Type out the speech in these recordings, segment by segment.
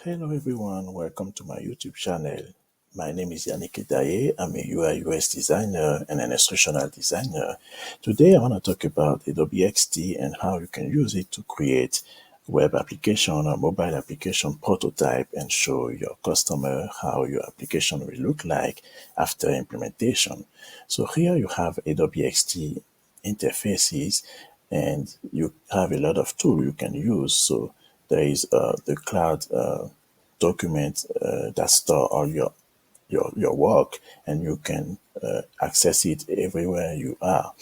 Hello everyone, welcome to my YouTube channel. My name is Yannick Daye. I'm a UI UX designer and an instructional designer. Today I want to talk about Adobe XD and how you can use it to create web application or mobile application prototype and show your customer how your application will look like after implementation. So here you have Adobe XD interfaces and you have a lot of tools you can use. So there is the cloud document that store all your work, and you can access it everywhere you are.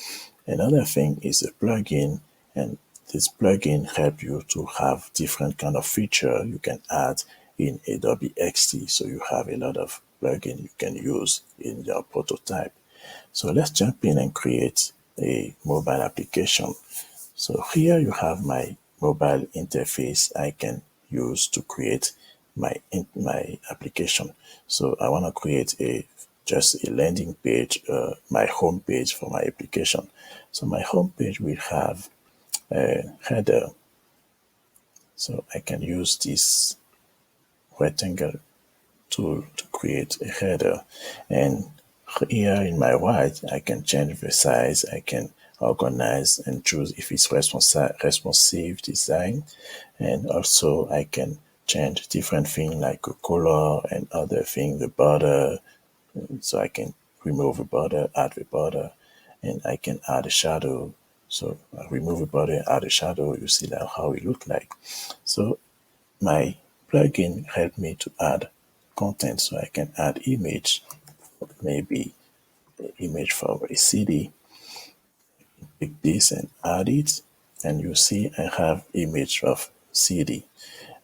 Another thing is a plugin, and this plugin help you to have different kind of feature you can add in Adobe XD. So you have a lot of plugin you can use in your prototype. So let's jump in and create a mobile application. So here you have my mobile interface I can use to create my application. So I want to create just a landing page, my home page for my application. So my home page will have a header. So I can use this rectangle tool to create a header, and here in my right I can change the size, I can organize and choose if it's responsive design, and also I can change different things like the color and other things, the border. So I can remove the border, add the border, and I can add a shadow. So I remove the border, add a shadow. You see that how it look like. So my plugin helped me to add content, so I can add image, maybe image for a CD. Pick this and add it, and you see I have image of CD.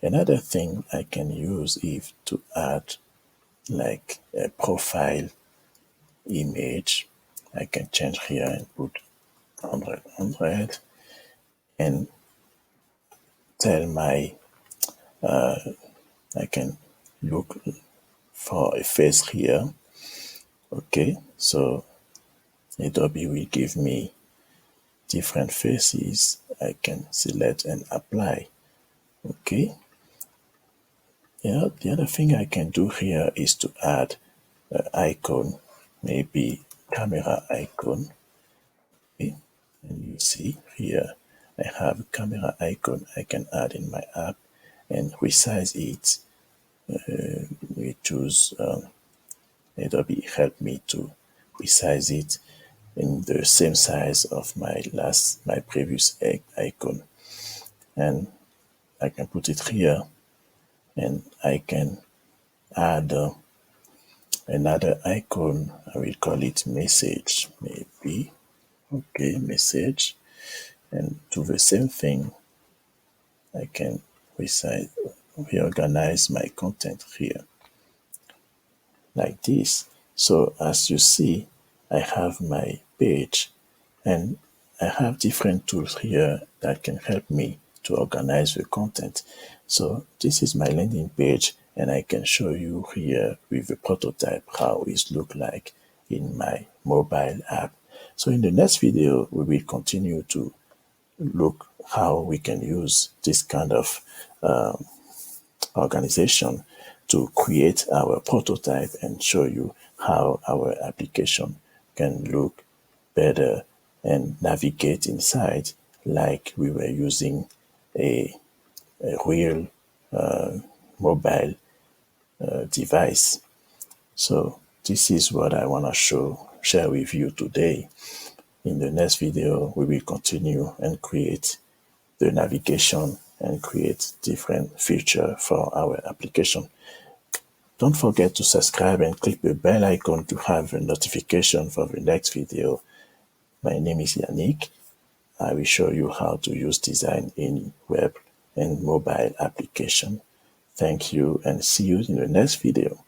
Another thing I can use is to add like a profile image. I can change here and put 100 and tell my I can look for a face here. Okay, so Adobe will give me different faces. I can select and apply. Okay. Yeah, the other thing I can do here is to add an icon, maybe camera icon. Okay. And you see here I have a camera icon I can add in my app and resize it. We choose Adobe help me to resize it in the same size of my previous icon, and I can put it here, and I can add another icon. I will call it message, maybe. Okay, message, and do the same thing. I can reorganize my content here like this. So as you see, I have my page, and I have different tools here that can help me to organize the content. So this is my landing page, and I can show you here with the prototype how it look like in my mobile app. So in the next video, we will continue to look how we can use this kind of organization to create our prototype and show you how our application can look better and navigate inside like we were using a real mobile device. So this is what I want to share with you today. In the next video, we will continue and create the navigation and create different features for our application. Don't forget to subscribe and click the bell icon to have a notification for the next video. My name is Yannick. I will show you how to use design in web and mobile application. Thank you, and see you in the next video.